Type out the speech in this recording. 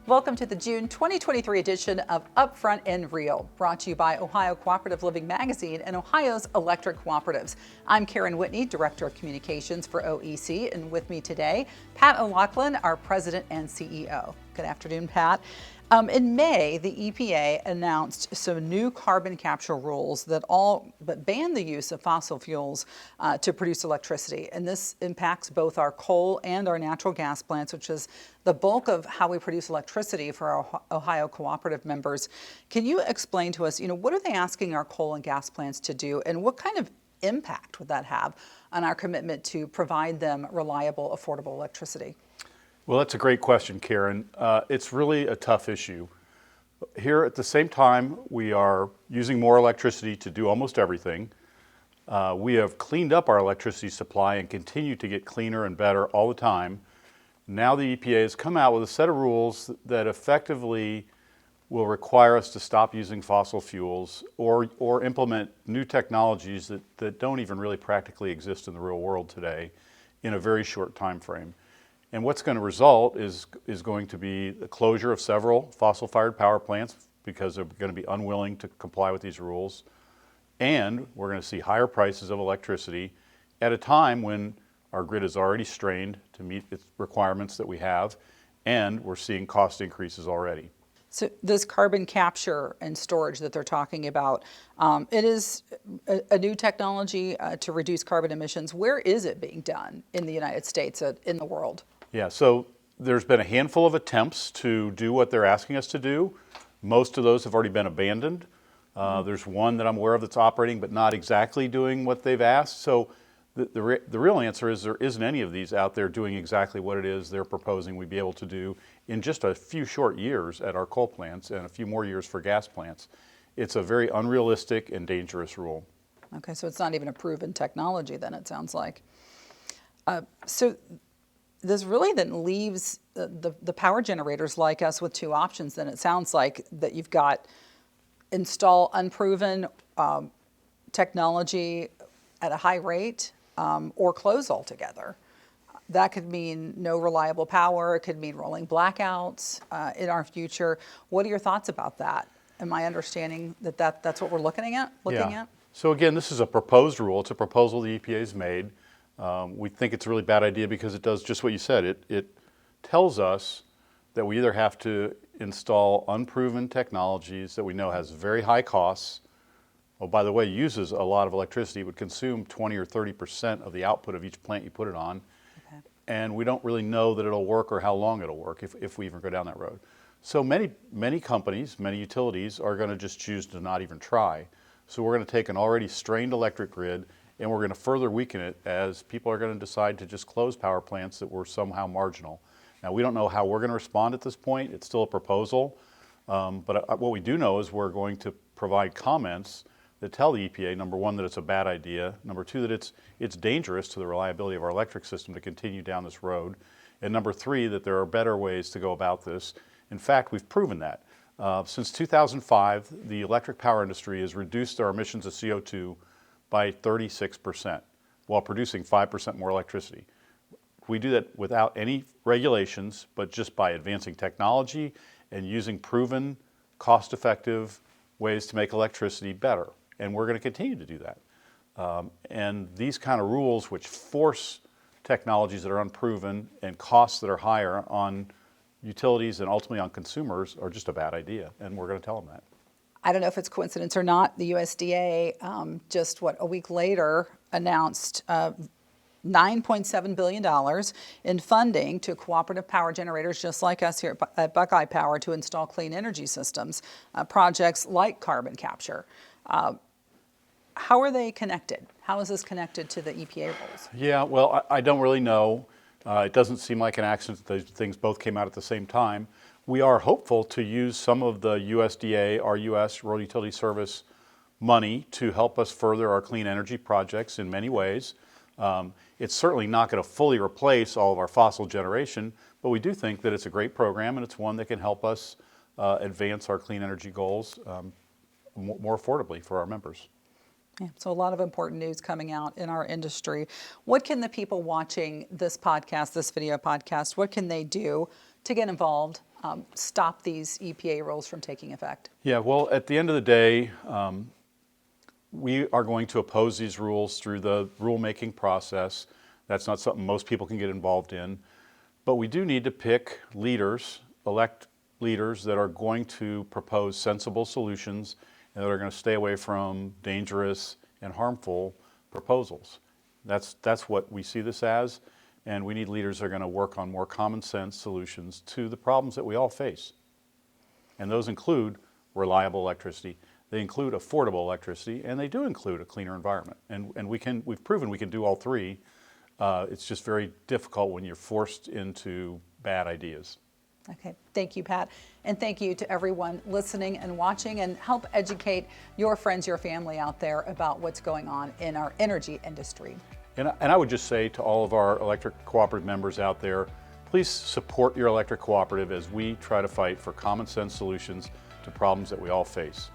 Welcome to the June 2023 edition of Upfront R.E.A.L, brought to you by Ohio Cooperative Living Magazine and Ohio's Electric Cooperatives. I'm Karen Whitney, Director of Communications for OEC, and with me today, Pat O'Loughlin, our President and CEO. Good afternoon, Pat. In May, the EPA announced some new carbon capture rules that ban the use of fossil fuels to produce electricity. And this impacts both our coal and our natural gas plants, which is the bulk of how we produce electricity for our Ohio cooperative members. Can you explain to us, what are they asking our coal and gas plants to do, and what kind of impact would that have on our commitment to provide them reliable, affordable electricity? Well, that's a great question, Karen. It's really a tough issue. Here at the same time, we are using more electricity to do almost everything. We have cleaned up our electricity supply and continue to get cleaner and better all the time. Now the EPA has come out with a set of rules that effectively will require us to stop using fossil fuels or implement new technologies that don't even really practically exist in the real world today in a very short time frame. And what's going to result is going to be the closure of several fossil-fired power plants because they're going to be unwilling to comply with these rules. And we're going to see higher prices of electricity at a time when our grid is already strained to meet its requirements that we have, and we're seeing cost increases already. So this carbon capture and storage that they're talking about, it is a new technology to reduce carbon emissions. Where is it being done in the United States, in the world? Yeah, so there's been a handful of attempts to do what they're asking us to do. Most of those have already been abandoned. There's one that I'm aware of that's operating but not exactly doing what they've asked. So the real answer is there isn't any of these out there doing exactly what it is they're proposing we'd be able to do in just a few short years at our coal plants and a few more years for gas plants. It's a very unrealistic and dangerous rule. Okay, so it's not even a proven technology then, it sounds like. So this really then leaves the power generators like us with two options. Then it sounds like that you've got install unproven technology at a high rate or close altogether. That could mean no reliable power. It could mean rolling blackouts in our future. What are your thoughts about that? Am I understanding that's what we're looking at? So again, this is a proposed rule. It's a proposal the EPA's made. We think it's a really bad idea because it does just what you said. It tells us that we either have to install unproven technologies that we know has very high costs. Oh, by the way, uses a lot of electricity. It would consume 20 or 30% of the output of each plant you put it on. Okay. And we don't really know that it'll work or how long it'll work if we even go down that road. So many companies, many utilities are going to just choose to not even try. So we're going to take an already strained electric grid and we're going to further weaken it as people are going to decide to just close power plants that were somehow marginal. Now, we don't know how we're going to respond at this point. It's still a proposal. But what we do know is we're going to provide comments that tell the EPA, number one, that it's a bad idea. Number two, that it's dangerous to the reliability of our electric system to continue down this road. And number three, that there are better ways to go about this. In fact, we've proven that. Since 2005, the electric power industry has reduced our emissions of CO2 by 36% while producing 5% more electricity. We do that without any regulations, but just by advancing technology and using proven, cost-effective ways to make electricity better. And we're going to continue to do that. And these kind of rules which force technologies that are unproven and costs that are higher on utilities and ultimately on consumers are just a bad idea. And we're going to tell them that. I don't know if it's coincidence or not, the USDA a week later announced $9.7 billion in funding to cooperative power generators just like us here at Buckeye Power to install clean energy systems, projects like carbon capture. How are they connected? How is this connected to the EPA rules? Yeah, well, I don't really know. It doesn't seem like an accident that those things both came out at the same time. We are hopeful to use some of the USDA, RUS, Rural Utility Service money to help us further our clean energy projects in many ways. It's certainly not going to fully replace all of our fossil generation, but we do think that it's a great program and it's one that can help us advance our clean energy goals more affordably for our members. Yeah, so a lot of important news coming out in our industry. What can the people watching this podcast, this video podcast, what can they do to get involved stop these EPA rules from taking effect? Yeah, well, at the end of the day, we are going to oppose these rules through the rulemaking process. That's not something most people can get involved in. But we do need to pick leaders, elect leaders that are going to propose sensible solutions and that are going to stay away from dangerous and harmful proposals. That's what we see this as, and we need leaders that are going to work on more common sense solutions to the problems that we all face. And those include reliable electricity, they include affordable electricity, and they do include a cleaner environment. And we've proven we can do all three. It's just very difficult when you're forced into bad ideas. Okay, thank you, Pat. And thank you to everyone listening and watching, and help educate your friends, your family out there about what's going on in our energy industry. And I would just say to all of our electric cooperative members out there, please support your electric cooperative as we try to fight for common sense solutions to problems that we all face.